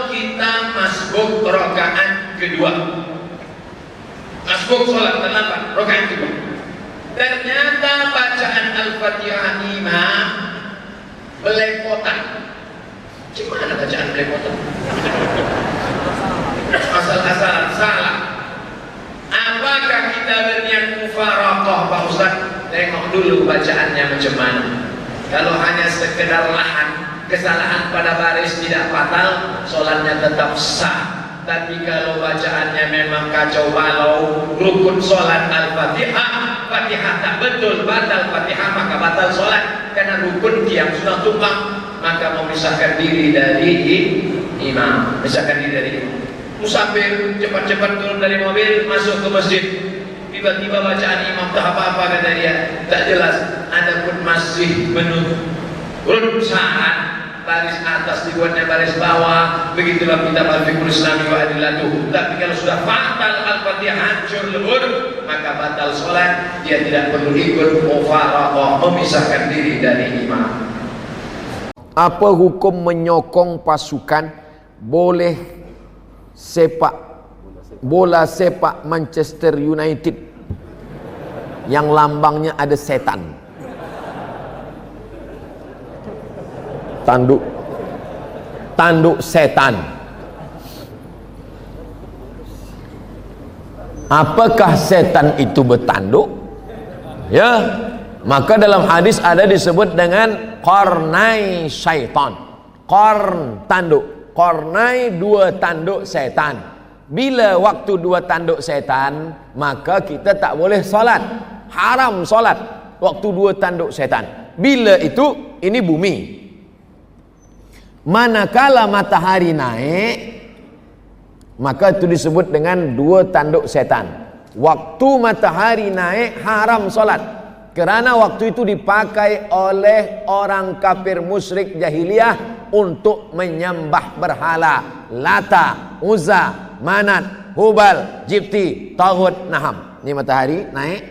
Kalau kita masbuk rakaat kedua, masbuk sholat terlambat rakaat kedua, ternyata bacaan Al-Fatihah imam belepotan. Gimana bacaan belepotan? Asal-asalan salah. Apakah kita berniat mufaraqah Pak Ustaz? Tengok dulu bacaannya macam mana. Kalau hanya sekedar lahan, kesalahan pada baris tidak fatal, sholatnya tetap sah. Tapi kalau bacaannya memang kacau balau, rukun sholat Al-Fatihah, Fatihah tak betul, batal Fatihah, maka batal sholat. Karena rukun yang sudah tumpang, maka memisahkan diri dari imam, memisahkan diri dari imam. Musafir cepat-cepat turun dari mobil, masuk ke masjid, tiba-tiba bacaan imam tak apa-apa, kata dia, tak jelas. Adapun masih menurut syarat, baris atas dibuatnya baris bawah, begitulah kitab Al-Fiqhul Islami wa Adillatuh. Tapi kalau sudah fatal Al-Fatihah hancur lebur, maka batal sholat. Dia tidak perlu ikut mufaraqah, memisahkan diri dari imam. Apa hukum menyokong pasukan bola sepak Manchester United yang lambangnya ada setan? Tanduk setan. Apakah setan itu bertanduk? Ya, maka dalam hadis ada disebut dengan qarnai syaitan. Qarn tanduk, qarnai dua tanduk setan. Bila waktu dua tanduk setan, maka kita tak boleh salat. Haram salat waktu dua tanduk setan. Bila itu? Ini bumi. Manakala matahari naik, maka itu disebut dengan dua tanduk setan. Waktu matahari naik haram solat, kerana waktu itu dipakai oleh orang kafir musyrik jahiliyah untuk menyembah berhala Lata, Uzza, Manat, Hubal, Jibti, Taghut, Naham. Ini matahari naik,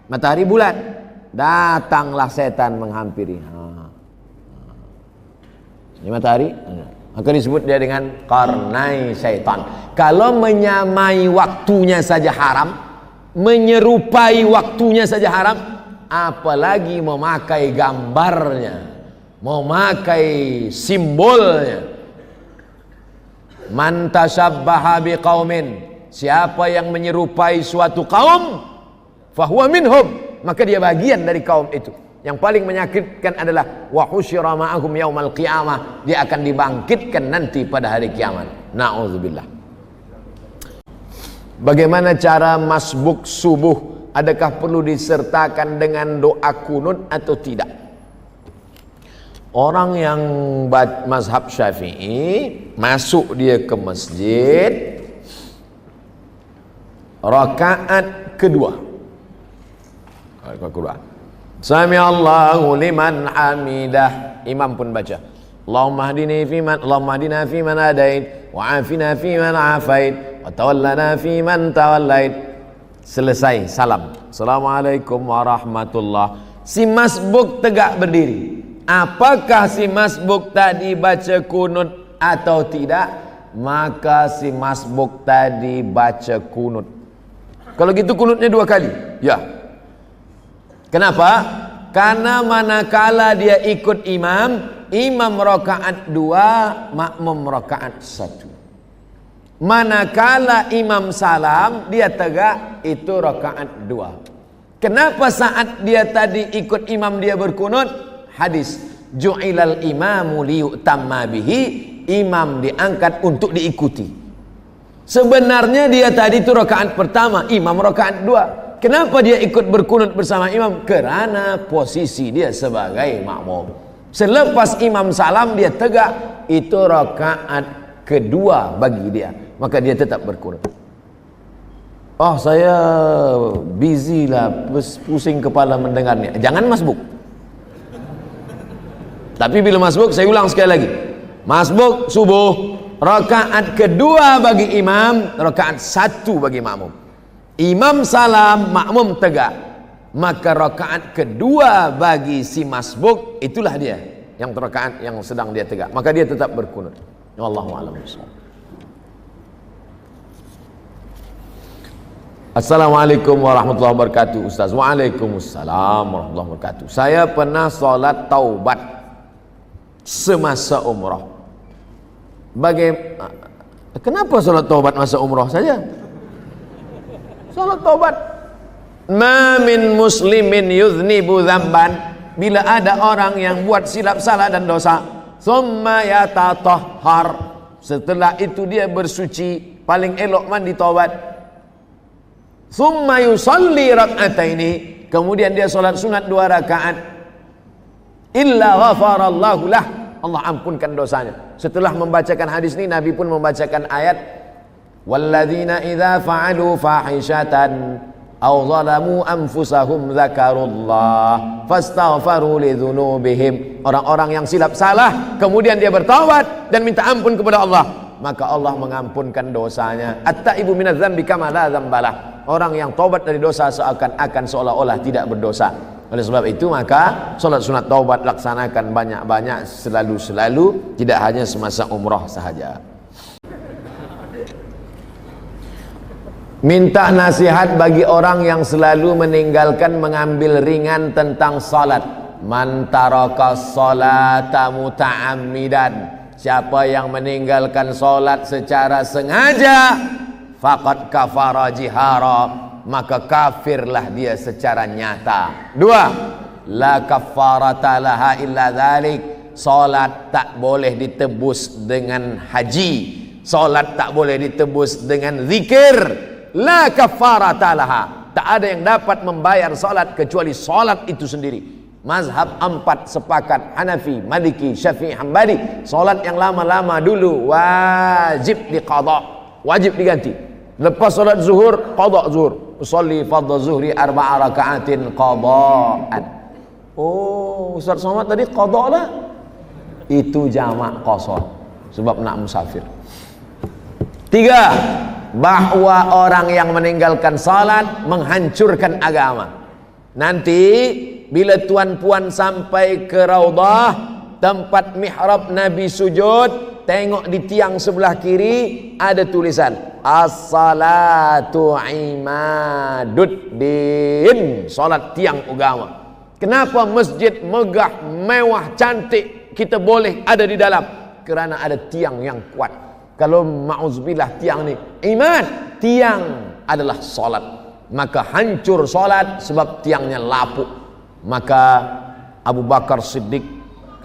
matahari bulat, datanglah setan menghampiri. Ini matahari, maka disebut dia dengan qarnai syaitan. Kalau menyamai waktunya saja haram, menyerupai waktunya saja haram, apalagi memakai gambarnya, memakai simbolnya. Man tashabbaha biqaumin, siapa yang menyerupai suatu kaum, fahuwa minhum, maka dia bagian dari kaum itu. Yang paling menyakitkan adalah wa husyira ma'ahum yaumal qiyamah, dia akan dibangkitkan nanti pada hari kiamat. Na'udzubillah. Bagaimana cara masbuk subuh? Adakah perlu disertakan dengan doa kunut atau tidak? Orang yang mazhab Syafi'i, masuk dia ke masjid rakaat kedua. Sami Allahu liman hamidah, imam pun baca Allahumma hadina fiman hadait, wa afina fiman afait, wa tawallana fiman tawallait. Selesai salam, assalamualaikum warahmatullah. Si masbuk tegak berdiri. Apakah si masbuk tadi baca kunut atau tidak? Maka si masbuk tadi baca kunut. Kalau gitu kunutnya dua kali. Ya. Kenapa? Karena manakala dia ikut imam, imam rakaat 2, makmum rakaat 1. Manakala imam salam, dia tegak, itu rakaat 2. Kenapa saat dia tadi ikut imam dia berkunut? Hadis, ju'ilal imamu liyu'tamma bihi, imam diangkat untuk diikuti. Sebenarnya dia tadi itu rakaat pertama, imam rakaat 2. Kenapa dia ikut berkunut bersama imam? Kerana posisi dia sebagai makmum. Selepas imam salam dia tegak, itu rakaat kedua bagi dia, maka dia tetap berkunut. Oh, saya busy lah, pusing kepala mendengarnya. Jangan masbuk. Tapi bila masbuk, saya ulang sekali lagi. Masbuk subuh, rakaat kedua bagi imam, rakaat 1 bagi makmum. Imam salam, makmum tegak, maka rakaat kedua bagi si masbuk, itulah dia yang rakaat yang sedang dia tegak, maka dia tetap berkunut. Wallahu a'lam bishawab. Assalamualaikum warahmatullahi wabarakatuh. Ustaz. Waalaikumsalam warahmatullahi wabarakatuh. Saya pernah sholat taubat semasa umrah. Kenapa sholat taubat masa umrah saja? Sholat taubat. Ma min muslimin yuznibu dzamban, bila ada orang yang buat silap salah dan dosa, summa yatatahhar, setelah itu dia bersuci, paling elok mandi taubat. Summa yusalli rak'ataini, kemudian dia sholat sunat 2 rakaat. Illa ghafarallahu lah, Allah ampunkan dosanya. Setelah membacakan hadis ini, Nabi pun membacakan ayat, walladzina idza fa'alu fahishatan aw zalamu anfusahum dzakarullah fastaghfaru lidzunubihim. Orang-orang yang silap salah kemudian dia bertaubat dan minta ampun kepada Allah, maka Allah mengampunkan dosanya. At-taibu minadz dzambi kama la dzambalah. Orang yang taubat dari dosa seakan-akan seolah-olah tidak berdosa. Oleh sebab itu maka solat sunat taubat laksanakan banyak-banyak, selalu-selalu, tidak hanya semasa umrah sahaja. Minta nasihat bagi orang yang selalu meninggalkan mengambil ringan tentang salat. Man taraka salata muta'ammidan, siapa yang meninggalkan salat secara sengaja, faqad kafara jihara, maka kafirlah dia secara nyata. 2. La kafarata laha illa dzalik, salat tak boleh ditebus dengan haji, salat tak boleh ditebus dengan zikir. La kafarata laha, tak ada yang dapat membayar salat kecuali salat itu sendiri. Mazhab 4 sepakat, Hanafi, Maliki, Syafi'i, Hambali, salat yang lama-lama dulu wajib diqadha, wajib diganti. Lepas salat zuhur, qadha zuhur. Usolli fardhu zuhri 4 raka'atin qadha'an. Oh, Ustaz Somad tadi qadha lah. Itu jamak qasar, sebab nak musafir. 3. Bahwa orang yang meninggalkan salat menghancurkan agama. Nanti bila tuan-puan sampai ke Raudhah, tempat mihrab Nabi sujud, tengok di tiang sebelah kiri ada tulisan as-salatu imaduddin, salat tiang agama. Kenapa masjid megah, mewah, cantik kita boleh ada di dalam? Kerana ada tiang yang kuat. Kalau ma'uzubillah tiang ni iman, tiang adalah salat, maka hancur salat sebab tiangnya lapuk. Maka Abu Bakar Siddiq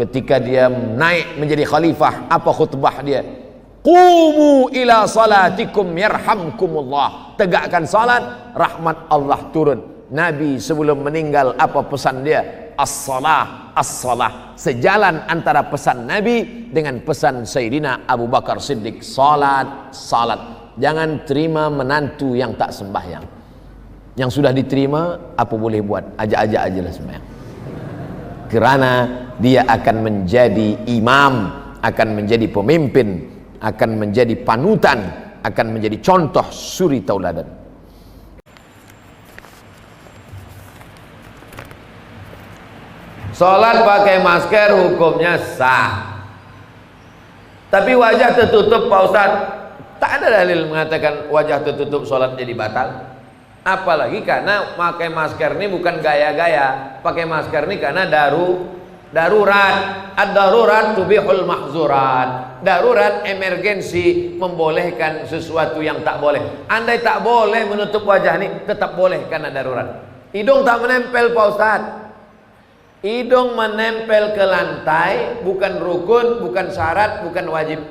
ketika dia naik menjadi khalifah, apa khutbah dia? Qumu ila salatikum yarhamkumullah, tegakkan salat, rahmat Allah turun. Nabi sebelum meninggal apa pesan dia? As-salah, as-salah. Sejalan antara pesan Nabi dengan pesan Sayyidina Abu Bakar Siddiq, salat, salat. Jangan terima menantu yang tak sembahyang. Yang sudah diterima apa boleh buat, ajak-ajak ajalah sembahyang. Kerana dia akan menjadi imam, akan menjadi pemimpin, akan menjadi panutan, akan menjadi contoh suri tauladan. Salat pakai masker hukumnya sah, tapi wajah tertutup Pak Ustaz, tak ada dalil mengatakan wajah tertutup salat jadi batal. Apalagi karena pakai masker ini bukan gaya-gaya, pakai masker ini karena darurat. Ad-darurat tubihul mahzurat. Darurat, emergensi, membolehkan sesuatu yang tak boleh. Andai tak boleh menutup wajah ini, tetap boleh karena darurat. Hidung tak menempel Pak Ustaz. Hidung menempel ke lantai bukan rukun, bukan syarat, bukan wajib.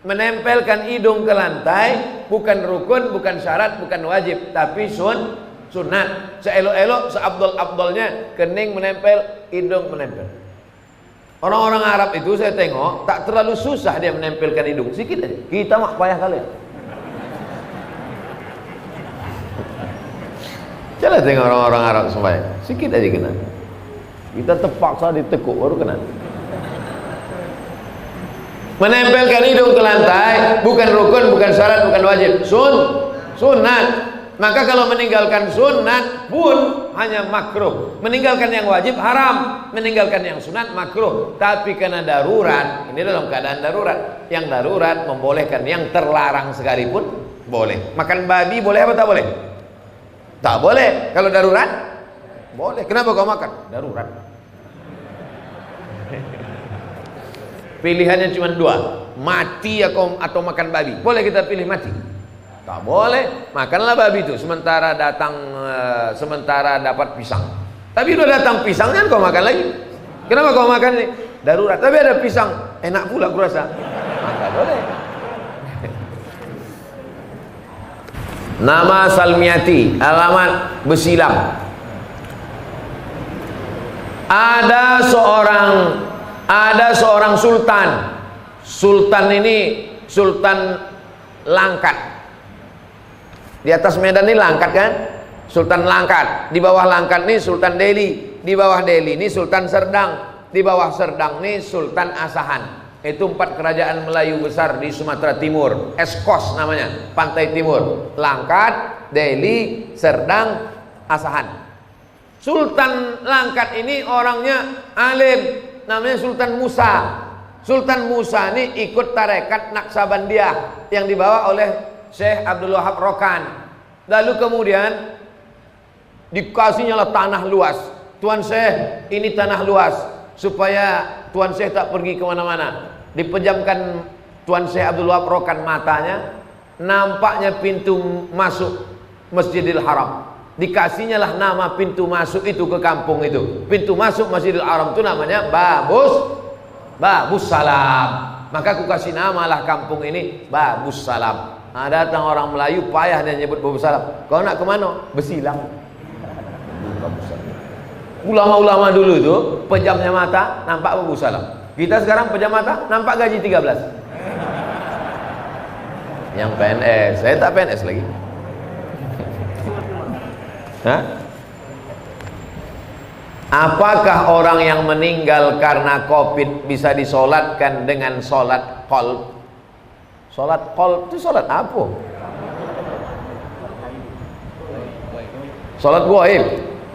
Menempelkan hidung ke lantai bukan rukun, bukan syarat, bukan wajib, tapi sunat. Seelok-elok, seabdol-abdolnya kening menempel, hidung menempel. Orang-orang Arab itu saya tengok tak terlalu susah dia menempelkan hidung, sikit aja. Kita mak payah kali. Jangan tengok orang-orang Arab sembahyang, sikit aja kena. Kita terpaksa ditekuk baru kena. Menempelkan hidung ke lantai bukan rukun, bukan syarat, bukan wajib, sunat. Maka kalau meninggalkan sunat pun hanya makruh. Meninggalkan yang wajib haram, meninggalkan yang sunat makruh. Tapi karena darurat, ini dalam keadaan darurat. Yang darurat membolehkan, yang terlarang sekalipun boleh. Makan babi boleh apa tak boleh? Tak boleh. Kalau darurat boleh. Kenapa kau makan? Darurat. Pilihannya cuma dua, mati atau makan babi. Boleh kita pilih mati? Tak boleh. Makanlah babi itu sementara dapat pisang. Tapi udah datang pisangnya kau makan lagi. Kenapa kau makan ini? Darurat. Tapi ada pisang, enak pula kurasa. Maka boleh. Nama Salmiati, alamat Besilang. Ada seorang sultan. Sultan ini Sultan Langkat. Di atas Medan ini Langkat kan? Sultan Langkat. Di bawah Langkat ini Sultan Delhi. Di bawah Delhi ini Sultan Serdang. Di bawah Serdang ini Sultan Asahan. Itu 4 kerajaan Melayu besar di Sumatera Timur. Eskos namanya, pantai timur. Langkat, Delhi, Serdang, Asahan. Sultan Langkat ini orangnya alim, namanya Sultan Musa. Sultan Musa ini ikut tarekat Naksabandiyah yang dibawa oleh Syekh Abdul Wahab Rokan. Lalu kemudian dikasihnya lah tanah luas. Tuan Syekh, ini tanah luas, supaya Tuan Syekh tak pergi kemana-mana. Dipejamkan Tuan Syekh Abdul Wahab Rokan matanya, nampaknya pintu masuk Masjidil Haram. Dikasihnya lah nama pintu masuk itu ke kampung itu. Pintu masuk Masjidil Haram itu namanya Babus Salam. Maka aku kasih nama lah kampung ini Babus Salam. Nah, datang orang Melayu payah dia nyebut Babus Salam. Kau nak ke mana? Besilang. Ulama-ulama dulu itu pejamnya mata nampak Babus Salam. Kita sekarang pejam mata nampak gaji 13. Yang PNS, saya tak PNS lagi. Hah? Apakah orang yang meninggal karena COVID bisa disolatkan dengan solat qalb? Solat qalb itu solat apa? Solat gaib.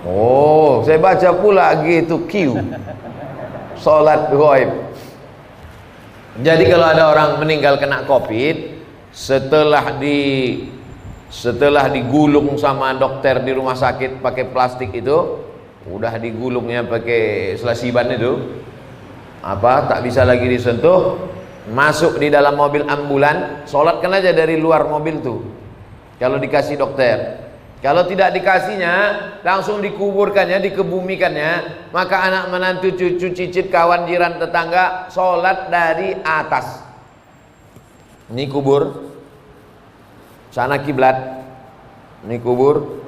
Oh, saya baca pula gitu Q. Solat gaib. Jadi kalau ada orang meninggal kena COVID, setelah digulung sama dokter di rumah sakit pakai plastik itu, udah digulungnya pakai selasiban itu, tak bisa lagi disentuh, masuk di dalam mobil ambulan, sholatkan aja dari luar mobil tuh kalau dikasih dokter. Kalau tidak dikasihnya, langsung dikuburkannya, dikebumikannya. Maka anak menantu, cucu, cicit, kawan, jiran, tetangga sholat dari atas. Ini kubur, sana kiblat, ini kubur,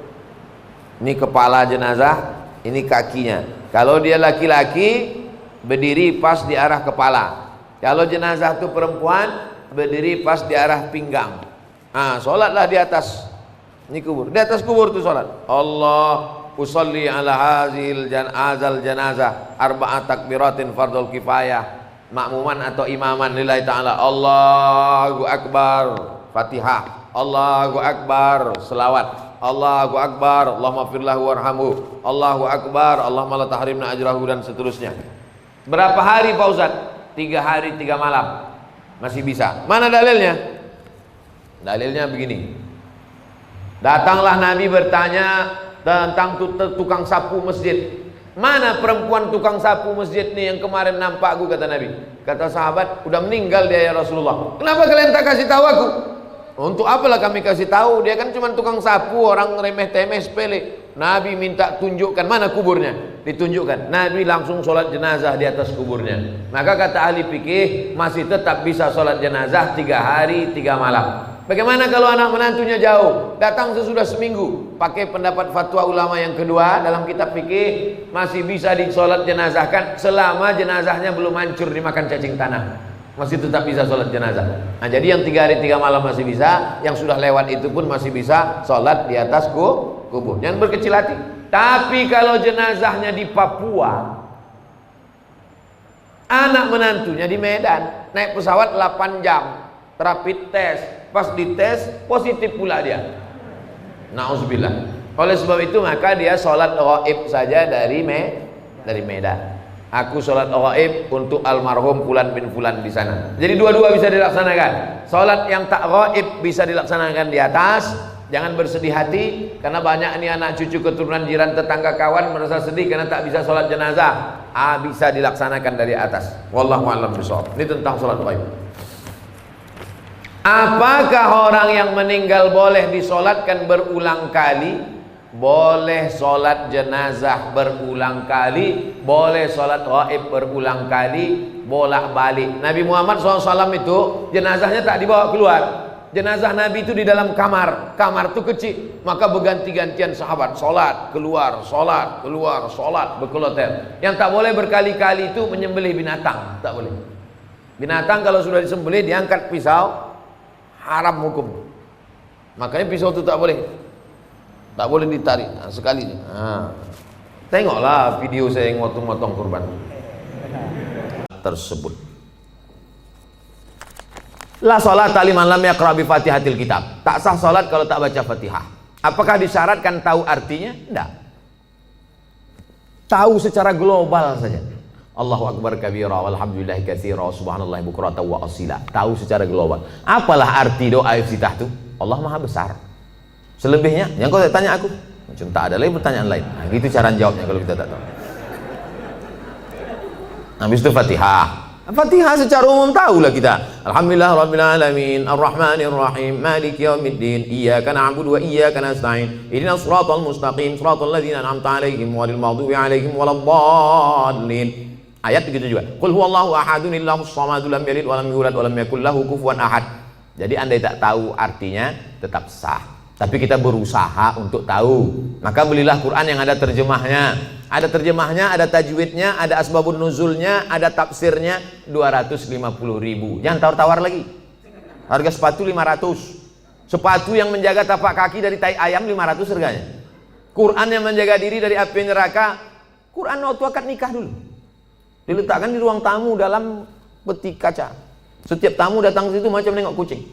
ini kepala jenazah, ini kakinya. Kalau dia laki-laki, berdiri pas di arah kepala. Kalau jenazah itu perempuan, berdiri pas di arah pinggang. Sholatlah di atas. Ini kubur. Di atas kubur itu sholat. Allah usolli ala hazil janazah arba'at takbiratin fardul kifayah. Makmuman atau imaman lillahi ta'ala. Allahu akbar, Fatihah. Allahu akbar, selawat. Allahu akbar, Allahumma firlahu warhamhu. Allahu akbar, Allahumma la tahrimna ajrahu, dan seterusnya. Berapa hari Pak Ustaz? 3 hari 3 malam. Masih bisa. Mana dalilnya? Dalilnya begini. Datanglah Nabi bertanya tentang tukang sapu masjid. Mana perempuan tukang sapu masjid nih yang kemarin nampak aku, kata Nabi. Kata sahabat, udah meninggal dia ya Rasulullah. Kenapa kalian tak kasih tahu aku? Untuk apalah kami kasih tahu? Dia kan cuma tukang sapu, orang remeh-temeh sepele. Nabi minta tunjukkan mana kuburnya. Ditunjukkan. Nabi langsung sholat jenazah di atas kuburnya. Maka kata ahli fikih, masih tetap bisa sholat jenazah 3 hari 3 malam. Bagaimana kalau anak menantunya jauh, datang sesudah seminggu? Pakai pendapat fatwa ulama yang kedua dalam kitab fikih, masih bisa disolat jenazahkan selama jenazahnya belum hancur dimakan cacing tanah. Masih tetap bisa sholat jenazah. Nah, jadi yang 3 hari 3 malam masih bisa, yang sudah lewat itu pun masih bisa sholat di atas kubur. Jangan berkecil hati. Tapi kalau jenazahnya di Papua, anak menantunya di Medan, naik pesawat 8 jam, rapid test, pas dites positif pula dia. Nauzubillah. Oleh sebab itu maka dia sholat ghaib saja dari Medan. Aku sholat ghaib untuk almarhum Fulan bin Fulan di sana. Jadi dua-dua bisa dilaksanakan. Sholat yang tak ghaib bisa dilaksanakan di atas. Jangan bersedih hati karena banyak nih anak cucu keturunan jiran tetangga kawan merasa sedih karena tak bisa sholat jenazah. Bisa dilaksanakan dari atas. Wallahu a'lam bishawab. Ini tentang sholat ghaib. Apakah orang yang meninggal boleh disolatkan berulang kali? Boleh sholat jenazah berulang kali, boleh sholat ghaib berulang kali, bolak-balik. Nabi Muhammad SAW itu jenazahnya tak dibawa keluar. Jenazah Nabi itu di dalam kamar. Kamar itu kecil, maka berganti-gantian sahabat sholat keluar, sholat berkeloter. Yang tak boleh berkali-kali itu menyembelih binatang, tak boleh. Binatang kalau sudah disembelih diangkat pisau, haram hukum. Makanya pisau itu tak boleh. Tak boleh ditarik sekali. Tengoklah video saya yang motong-motong kurban tersebut. La salat liman lam yaqra bi Fatihatil Kitab. Tak sah salat kalau tak baca Fatihah. Apakah disyaratkan tahu artinya? Tidak. Tahu secara global saja. Allahu akbar kabira walhamdulillahi katsira subhanallahi bukratan wa asila. Tahu secara global. Apalah arti doa iftitah itu? Allah Maha besar. Selebihnya, yang kau tanya aku, macam tak ada lagi pertanyaan lain. Nah, gitu cara jawabnya kalau kita tak tahu. Habis itu Fatihah. Fatihah secara umum tahulah kita. Alhamdulillah rabbil alamin, arrahmanir rahim, maliki yaumiddin, iyyaka na'budu wa iyyaka nasta'in, ihdinas siratal mustaqim, siratal ladzina an'amta 'alaihim ghairil maghdubi 'alaihim waladdallin. Ayat begitu juga. Qul huwallahu ahadun illahus samad lam yalid wa lam yulad wa lam yakul lahu kufuwan ahad. Jadi andai tak tahu artinya tetap sah. Tapi kita berusaha untuk tahu. Maka belilah Quran yang ada terjemahnya. Ada terjemahnya, ada tajwidnya, ada asbabun nuzulnya, ada tafsirnya. 250.000. Jangan tawar-tawar lagi. Harga sepatu 500. Sepatu yang menjaga tapak kaki dari tai ayam 500 harganya. Quran yang menjaga diri dari api neraka. Quran waktu akad nikah dulu. Diletakkan di ruang tamu dalam peti kaca. Setiap tamu datang ke situ macam nengok kucing.